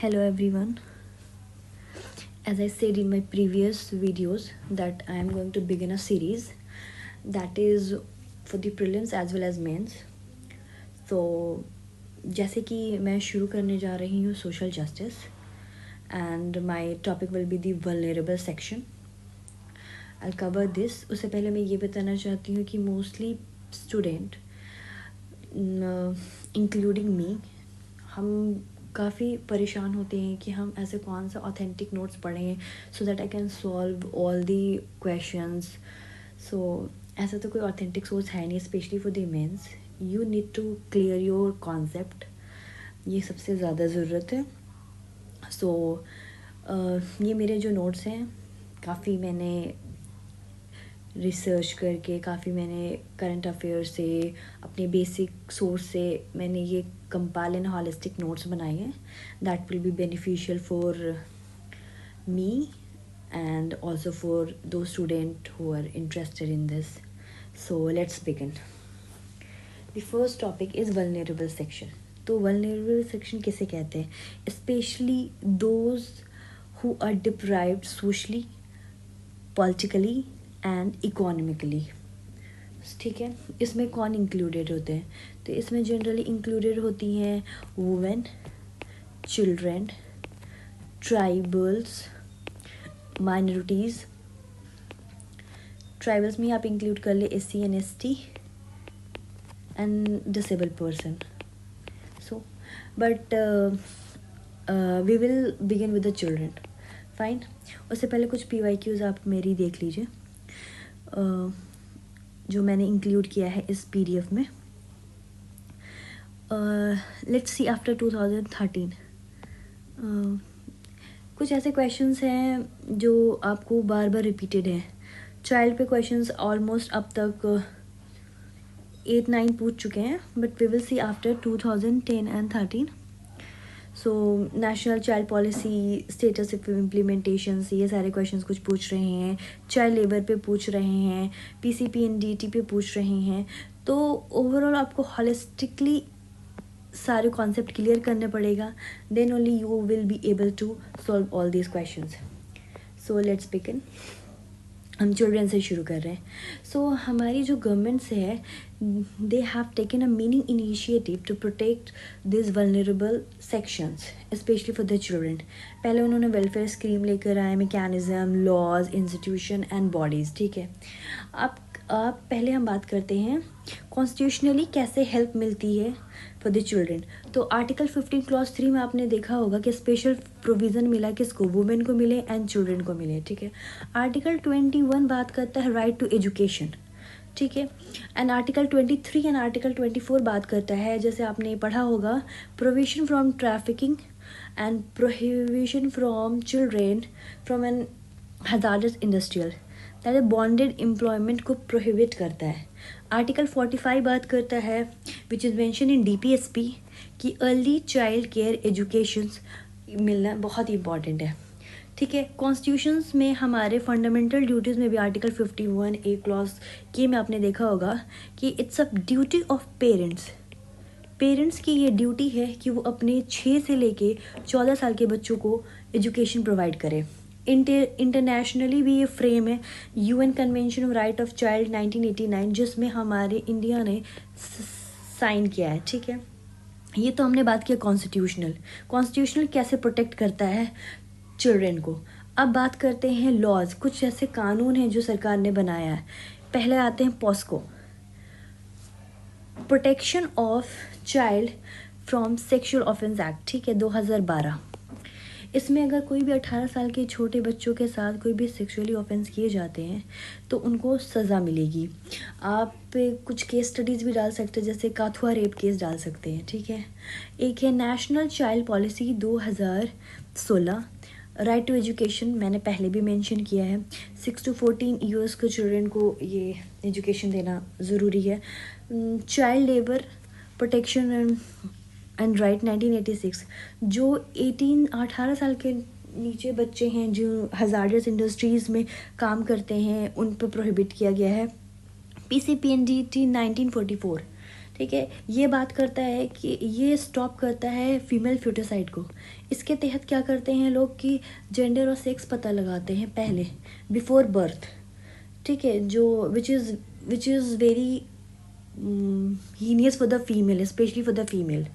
Hello everyone. As I said in my previous videos that I am going to begin a series that is for the prelims as well as mains. So जैसे कि मैं शुरू करने जा रही हूँ social justice and my topic will be the vulnerable section. I cover this. उससे पहले मैं ये बताना चाहती हूँ कि मोस्टली स्टूडेंट इंक्लूडिंग मी हम काफ़ी परेशान होते हैं कि हम ऐसे कौन सा ऑथेंटिक नोट्स पढ़ें so that I can solve all the questions. So ऐसा तो कोई ऑथेंटिक सोर्स है नहीं, specially for the mains. You need to clear your concept, ये सबसे ज़्यादा ज़रूरत है. सो ये मेरे जो नोट्स हैं काफ़ी मैंने रिसर्च करके, काफ़ी मैंने करंट अफेयर से, अपने बेसिक सोर्स से मैंने ये कंपाइल एंड होलिस्टिक नोट्स बनाए हैं that will be beneficial for me and also for those student who are interested in this. So let's begin. The first topic is vulnerable section. तो vulnerable section किसे कहते हैं? Specially those who are deprived socially, politically and economically. ठीक है, इसमें कौन included होते हैं? तो इसमें जनरली इंक्लूडेड होती हैं women, children, tribals, minorities. Tribals में आप इंक्लूड कर ले SC and ST and disable person. So but we will begin with the children. Fine. उससे पहले कुछ PYQs आप मेरी देख लीजिए जो मैंने इंक्लूड किया है इस PDF में. लेट्स सी आफ्टर 2013 कुछ ऐसे क्वेश्चंस हैं जो आपको बार बार रिपीटेड हैं. चाइल्ड पे क्वेश्चंस ऑलमोस्ट अब तक 8-9 पूछ चुके हैं, but we will see after 2010 and 13. So national child policy status of implementation से ये सारे क्वेश्चंस कुछ पूछ रहे हैं. चाइल्ड लेबर पे पूछ रहे हैं, PCPNDT पे पूछ रहे हैं. तो ओवरऑल आपको हॉलिस्टिकली सारे कॉन्सेप्ट क्लियर करने पड़ेगा, then only you will be able to solve all these questions. So let's begin. हम चिल्ड्रन से शुरू कर रहे हैं. सो हमारी जो गवर्नमेंट से है, they have taken a meaning initiative to protect this vulnerable sections specially for the children. पहले उन्होंने वेलफेयर स्कीम लेकर आए, mechanism, laws, institution and bodies. ठीक है, आप पहले हम बात करते हैं कॉन्स्टिट्यूशनली कैसे हेल्प मिलती है फॉर द चिल्ड्रन. तो आर्टिकल 15 क्लॉज 3 में आपने देखा होगा कि स्पेशल प्रोविज़न मिला किसको? वुमेन को मिले एंड चिल्ड्रन को मिले. ठीक है, आर्टिकल 21 बात करता है राइट टू एजुकेशन. ठीक है, एंड आर्टिकल 23 एंड आर्टिकल 24 बात करता है, जैसे आपने पढ़ा होगा, provision from trafficking and prohibition from children from an hazardous industrial, that bonded employment को प्रोहिबिट करता है. आर्टिकल 45 बात करता है which is mention in DPSP कि अर्ली चाइल्ड केयर एजुकेशन मिलना बहुत ही इंपॉर्टेंट है. ठीक है, कॉन्स्टिट्यूशंस में हमारे फंडामेंटल ड्यूटीज़ में भी आर्टिकल 51A क्लॉज के में आपने देखा होगा कि it's a duty of parents की ये ड्यूटी है कि वो अपने 6 से लेके 14 साल के बच्चों को एजुकेशन प्रोवाइड करें. इंटरनेशनली भी ये फ्रेम है UN convention of right of child 1989, जिसमें हमारे इंडिया ने साइन किया है. ठीक है, ये तो हमने बात किया कॉन्स्टिट्यूशनल कैसे प्रोटेक्ट करता है चिल्ड्रन को. अब बात करते हैं लॉज. कुछ ऐसे कानून हैं जो सरकार ने बनाया है. पहले आते हैं POCSO, protection of child from sexual offence act. ठीक है, 2012. इसमें अगर कोई भी 18 साल के छोटे बच्चों के साथ कोई भी सेक्सुअली ऑफेंस किए जाते हैं तो उनको सज़ा मिलेगी. आप कुछ केस स्टडीज़ भी डाल सकते हैं, जैसे काथुआ रेप केस डाल सकते हैं. ठीक है, एक है national child policy 2016, right to education. मैंने पहले भी मेंशन किया है, 6 to 14 ईयर्स के चिल्ड्रन को ये एजुकेशन देना ज़रूरी है. Child labour protection and right 1986, जो 18 साल के नीचे बच्चे हैं जो हजार्डस इंडस्ट्रीज़ में काम करते हैं, उन पर प्रोहिबिट किया गया है. PCPNDT 1944, ठीक है, ये बात करता है कि ये स्टॉप करता है फीमेल फ्यूटिसाइड को। इसके तहत क्या करते हैं लोग कि जेंडर और सेक्स पता लगाते हैं पहले, बिफोर बर्थ। ठीक है, जो which is very heinous for the female, specially for the female.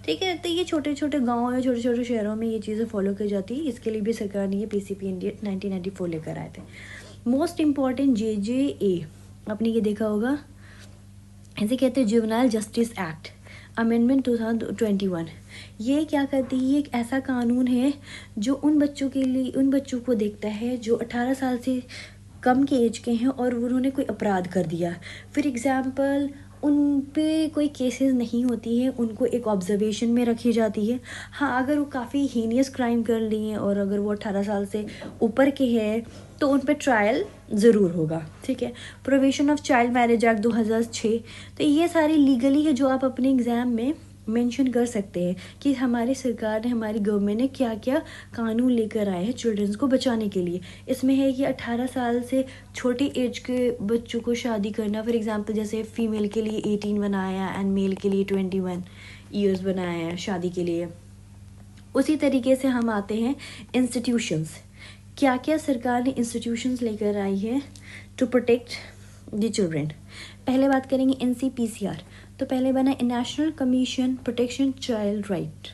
ठीक है, तो ये छोटे छोटे गाँव या छोटे छोटे शहरों में ये चीज़ें फॉलो की जाती है। इसके लिए भी सरकार ने ये PCP इंडिया 1994 लेकर आए थे। मोस्ट इम्पॉर्टेंट JJA, आपने ये देखा होगा, इसे कहते हैं जुवेनाइल जस्टिस एक्ट अमेंडमेंट 2021। ये क्या करती है, ये एक ऐसा कानून है जो उन बच्चों को देखता है जो 18 साल से कम के एज के हैं और उन्होंने कोई अपराध कर दिया। फॉर एग्ज़ाम्पल, उन पे कोई केसेस नहीं होती है, उनको एक ऑब्जर्वेशन में रखी जाती है। हाँ, अगर वो काफ़ी हीनियस क्राइम कर लिए और अगर वो 18 साल से ऊपर के हैं तो उन पे ट्रायल ज़रूर होगा। ठीक है, provision of child marriage act 2006। तो ये सारी लीगली है जो आप अपने एग्ज़ाम में मेंशन कर सकते हैं कि हमारी सरकार ने, हमारी गवर्नमेंट ने क्या क्या कानून लेकर आए हैं चिल्ड्रंस को बचाने के लिए। इसमें है कि 18 साल से छोटी एज के बच्चों को शादी करना, फॉर एग्जांपल जैसे फीमेल के लिए 18 बनाया एंड मेल के लिए 21 ईयर्स बनाया है शादी के लिए। उसी तरीके से हम आते हैं इंस्टीट्यूशंस। क्या क्या सरकार ने इंस्टीट्यूशंस लेकर आई है टू प्रोटेक्ट द चिल्ड्रन। पहले बात करेंगे NCPCR। तो पहले बना national commission protection child right.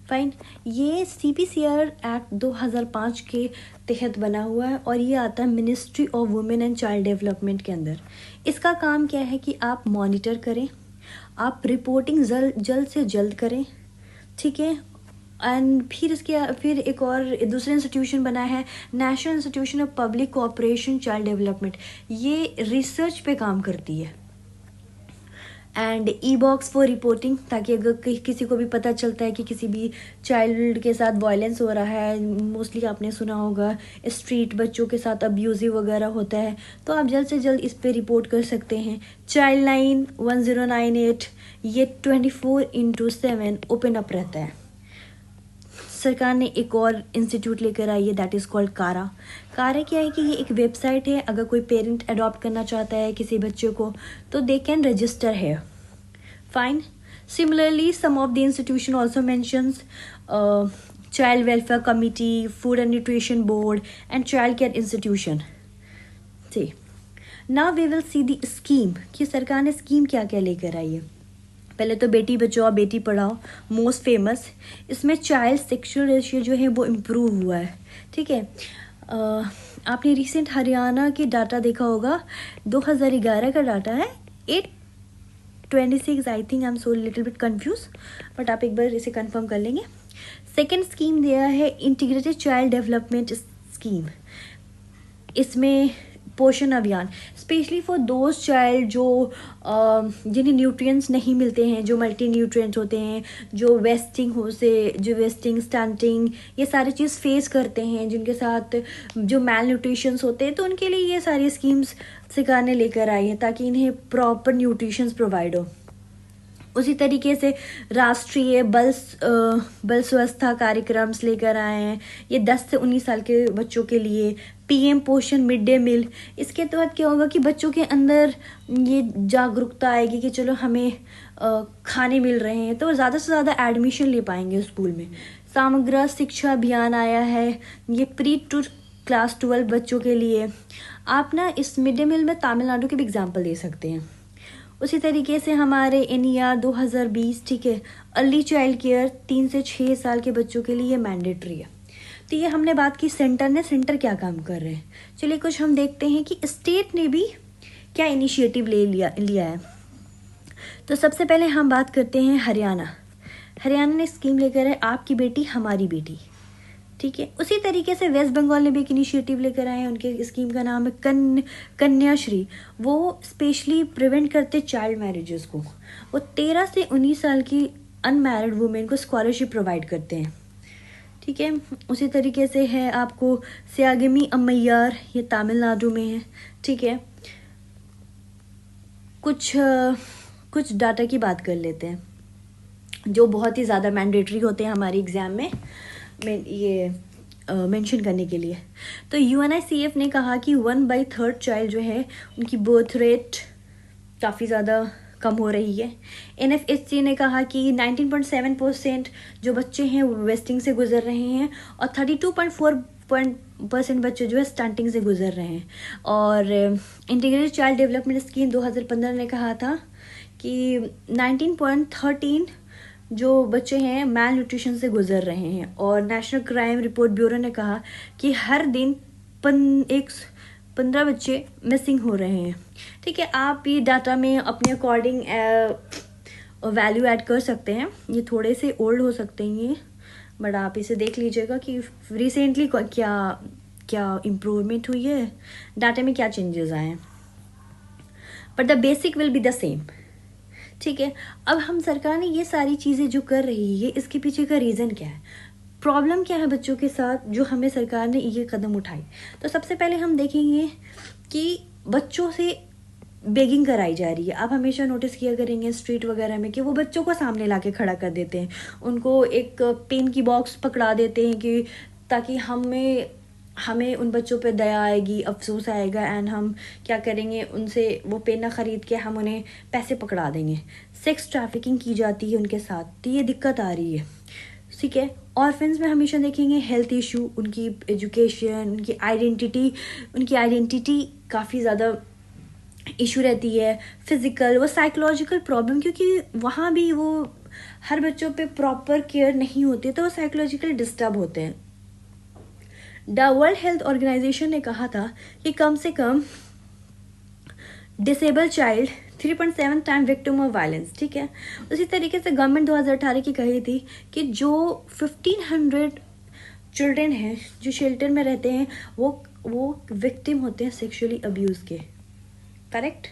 Fine, ये CPCR एक्ट 2005 के तहत बना हुआ है और ये आता है ministry of women and child development के अंदर। इसका काम क्या है कि आप मॉनिटर करें, आप रिपोर्टिंग जल्द से जल्द करें। ठीक है, एंड फिर एक और दूसरा इंस्टीट्यूशन बना है national institution of public cooperation child development. ये रिसर्च पे काम करती है। एंड E-बॉक्स फॉर रिपोर्टिंग, ताकि अगर किसी को भी पता चलता है कि किसी भी चाइल्ड के साथ वायलेंस हो रहा है, मोस्टली आपने सुना होगा स्ट्रीट बच्चों के साथ अब्यूजिव वगैरह होता है, तो आप जल्द से जल्द इस पे रिपोर्ट कर सकते हैं। चाइल्ड लाइन 1098, ये 24/7 ओपन अप रहता है। सरकार ने एक और इंस्टीट्यूट लेकर आई है, दैट इज़ कॉल्ड कारा। कारा क्या है कि ये एक वेबसाइट है, अगर कोई पेरेंट अडॉप्ट करना चाहता है किसी बच्चे को तो दे कैन रजिस्टर है। Fine, similarly some of the institution also mentions child welfare committee, food and nutrition board and child care institution. ठीक, now we will see the scheme कि सरकार ने स्कीम क्या क्या लेकर आई है। पहले तो बेटी बचाओ बेटी पढ़ाओ, मोस्ट फेमस। इसमें चाइल्ड सेक्सुअल रेशियो जो है वो इम्प्रूव हुआ है। ठीक है, आपने रिसेंट हरियाणा की डाटा देखा होगा, 2011 का डाटा है, 826 I think, I am so little bit confuse, but आप एक बार इसे कंफर्म कर लेंगे। सेकेंड स्कीम दिया है इंटीग्रेटेड चाइल्ड डेवलपमेंट स्कीम। इसमें पोषण अभियान, स्पेशली फॉर दोज चाइल्ड जो जिन्हें न्यूट्रिएंट्स नहीं मिलते हैं, जो मल्टी न्यूट्रिएंट्स होते हैं, जो वेस्टिंग स्टंटिंग ये सारी चीज़ फेस करते हैं, जिनके साथ जो मैल न्यूट्रिशंस होते हैं, तो उनके लिए ये सारी स्कीम्स सरकार ने लेकर आई है ताकि इन्हें प्रॉपर न्यूट्रिशंस प्रोवाइड हो। उसी तरीके से राष्ट्रीय बल स्वस्थता कार्यक्रम लेकर आए हैं, ये 10 से 19 साल के बच्चों के लिए। PM पोषण मिड डे मील, इसके तहत क्या होगा कि बच्चों के अंदर ये जागरूकता आएगी कि चलो हमें खाने मिल रहे हैं, तो ज़्यादा से ज़्यादा एडमिशन ले पाएंगे स्कूल में। समग्र शिक्षा अभियान आया है, ये प्री टू क्लास 12 बच्चों के लिए। आप ना इस मिड डे मील में तमिलनाडु के भी एग्जाम्पल दे सकते हैं। उसी तरीके से हमारे NER 2020, ठीक है, अर्ली चाइल्ड केयर 3 से 6 साल के बच्चों के लिए मैंडेटरी है। तो ये हमने बात की सेंटर क्या काम कर रहे हैं। चलिए कुछ हम देखते हैं कि स्टेट ने भी क्या इनिशिएटिव लिया है। तो सबसे पहले हम बात करते हैं हरियाणा ने स्कीम लेकर है आपकी बेटी हमारी बेटी। ठीक है, उसी तरीके से वेस्ट बंगाल ने भी एक इनिशिएटिव लेकर आए हैं, उनके स्कीम का नाम है कन्याश्री। वो स्पेशली प्रिवेंट करते चाइल्ड मैरिजेस को। वो 13 से 19 साल की अनमैरिड वुमेन को स्कॉलरशिप प्रोवाइड करते हैं। ठीक है, उसी तरीके से है आपको स्यागमी अम्मैयार, ये तमिलनाडु में है। ठीक है, कुछ डाटा की बात कर लेते हैं जो बहुत ही ज़्यादा मैंडेटरी होते हैं हमारे एग्ज़ाम में ये मेंशन करने के लिए। तो UNICEF ने कहा कि 1/3 चाइल्ड जो है उनकी बर्थ रेट काफ़ी ज़्यादा कम हो रही है। NFHC ने कहा कि 19.7% जो बच्चे हैं वो वेस्टिंग से गुजर रहे हैं और 32.4% बच्चे जो है स्टंटिंग से गुजर रहे हैं। और इंटीग्रेटेड चाइल्ड डेवलपमेंट स्कीम 2015 ने कहा था कि 19.13 जो बच्चे हैं मैल न्यूट्रिशन से गुजर रहे हैं। और नेशनल क्राइम रिपोर्ट ब्यूरो ने कहा कि हर दिन 15 बच्चे मिसिंग हो रहे हैं। ठीक है, आप ये डाटा में अपने अकॉर्डिंग वैल्यू ऐड कर सकते हैं। ये थोड़े से ओल्ड हो सकते हैं ये, बट आप इसे देख लीजिएगा कि रिसेंटली क्या क्या इम्प्रूवमेंट हुई है, डाटा में क्या चेंजेस आए हैं, but the basic will be the same. ठीक है, अब हम सरकार ने ये सारी चीज़ें जो कर रही है इसके पीछे का रीज़न क्या है, प्रॉब्लम क्या है बच्चों के साथ जो हमें सरकार ने ये कदम उठाई। तो सबसे पहले हम देखेंगे कि बच्चों से बेगिंग कराई जा रही है। आप हमेशा नोटिस किया करेंगे स्ट्रीट वगैरह में कि वो बच्चों को सामने लाके खड़ा कर देते हैं, उनको एक पेन की बॉक्स पकड़ा देते हैं कि ताकि हमें उन बच्चों पे दया आएगी, अफसोस आएगा, एंड हम क्या करेंगे, उनसे वो पेन ना खरीद के हम उन्हें पैसे पकड़ा देंगे। सेक्स ट्रैफिकिंग की जाती है उनके साथ, तो ये दिक्कत आ रही है। ठीक है, ऑर्फन्स में हमेशा देखेंगे हेल्थ इशू, उनकी एजुकेशन, उनकी आइडेंटिटी काफ़ी ज़्यादा इशू रहती है, फिजिकल व साइकोलॉजिकल प्रॉब्लम, क्योंकि वहाँ भी वो हर बच्चों पे प्रॉपर केयर नहीं होती है तो वो साइकोलॉजिकल डिस्टर्ब होते हैं। द वर्ल्ड हेल्थ ऑर्गेनाइजेशन ने कहा था कि कम से कम disable child 3.7 time victim of violence. ठीक है, उसी तरीके से गवर्नमेंट 2018 की कही थी कि जो 1500 चिल्ड्रन हैं जो शेल्टर में रहते हैं वो विक्टिम होते हैं सेक्सुअली अब्यूज़ के। करेक्ट।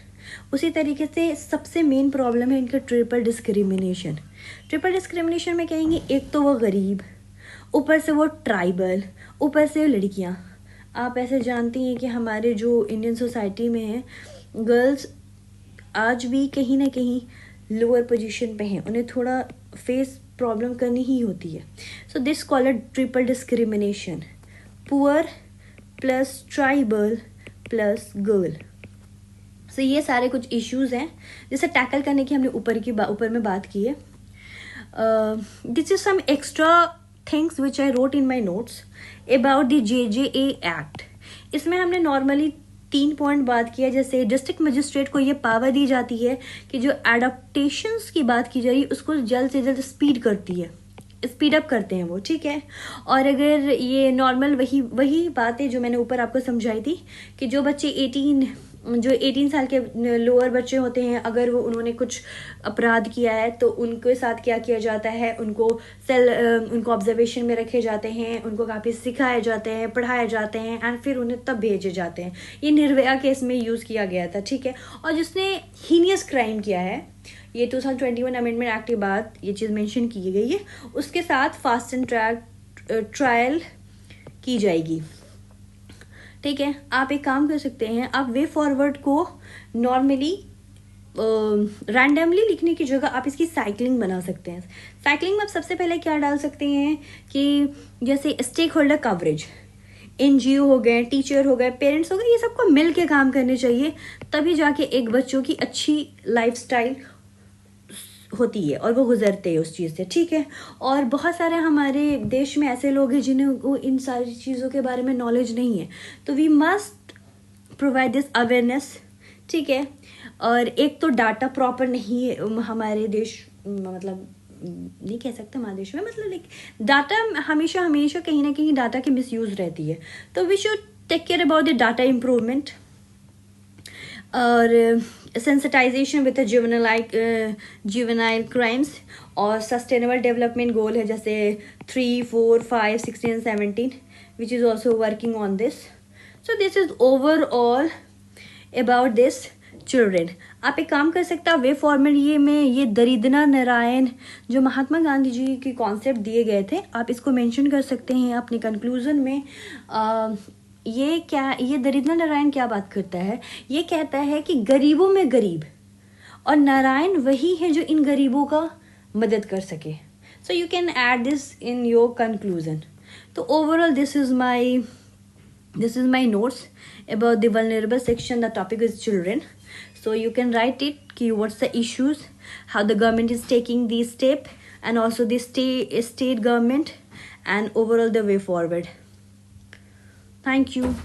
उसी तरीके से सबसे मेन प्रॉब्लम है इनका ट्रिपल डिस्क्रिमिनेशन। ट्रिपल डिस्क्रिमिनेशन में कहेंगे, एक तो वो गरीब, ऊपर से वो ट्राइबल, ऊपर से लड़कियां। आप ऐसे जानती हैं कि हमारे जो इंडियन सोसाइटी में है, गर्ल्स आज भी कहीं ना कहीं लोअर पोजीशन पे हैं, उन्हें थोड़ा फेस प्रॉब्लम करनी ही होती है। So this called triple discrimination, poor plus tribal plus girl. So ये सारे कुछ इश्यूज हैं जिसे टैकल करने की हमने ऊपर में बात की है। This is some extra things which I wrote in my notes about the JJA act. इसमें हमने नॉर्मली 3 पॉइंट बात किया, जैसे डिस्ट्रिक्ट मजिस्ट्रेट को ये पावर दी जाती है कि जो एडाप्टेशंस की बात की जा रही है उसको जल्द से जल्द स्पीड अप करते हैं वो। ठीक है, और अगर ये नॉर्मल वही बात है जो मैंने ऊपर आपको समझाई थी कि जो बच्चे 18 साल के लोअर बच्चे होते हैं, अगर उन्होंने कुछ अपराध किया है तो उनके साथ क्या किया जाता है, उनको ऑब्जर्वेशन में रखे जाते हैं, उनको काफ़ी सिखाए जाते हैं, पढ़ाए जाते हैं, एंड फिर उन्हें तब भेजे जाते हैं। ये निर्भया केस में यूज़ किया गया था। ठीक है, और जिसने हीनियस क्राइम किया है, ये 2021 अमेंडमेंट एक्ट के बाद ये चीज़ मेंशन की गई है, उसके साथ फास्ट एंड ट्रैक ट्रायल की जाएगी। ठीक है, आप एक काम कर सकते हैं, आप वे फॉरवर्ड को नॉर्मली रैंडमली लिखने की जगह आप इसकी साइक्लिंग बना सकते हैं। साइक्लिंग में आप सबसे पहले क्या डाल सकते हैं कि जैसे स्टेक होल्डर कवरेज, NGO हो गए, टीचर हो गए, पेरेंट्स हो गए, ये सबको मिल के काम करने चाहिए, तभी जाके एक बच्चों की अच्छी लाइफस्टाइल होती है और वो गुजरते हैं उस चीज़ से। ठीक है, और बहुत सारे हमारे देश में ऐसे लोग हैं जिन्हें वो इन सारी चीज़ों के बारे में नॉलेज नहीं है, तो we must provide this awareness. ठीक है, और एक तो डाटा प्रॉपर नहीं है हमारे देश, मतलब नहीं कह सकते हमारे देश में, मतलब लाइक डाटा हमेशा कहीं ना कहीं डाटा की मिसयूज रहती है, तो we should take care about the data improvement. और सेंसिटाइजेशन विद जुवेनाइल क्राइम्स, और सस्टेनेबल डेवलपमेंट गोल है जैसे 3, 4, 5, 16 and 17 which is also working on this. So this is overall about this children. आप एक काम कर सकते हैं, वे फॉर्मेट ये दरिद्र नारायण जो महात्मा गांधी जी के कॉन्सेप्ट दिए गए थे, आप इसको मेंशन कर सकते हैं अपने कंक्लूजन में। ये दरिद्र नारायण क्या बात करता है, ये कहता है कि गरीबों में गरीब, और नारायण वही है जो इन गरीबों का मदद कर सके। So you can add this in your conclusion. तो overall this is my notes about the vulnerable section. The topic is children. So you can write it ki what's the issues, how the government is taking these step, and also the state government, and overall the way forward. Thank you.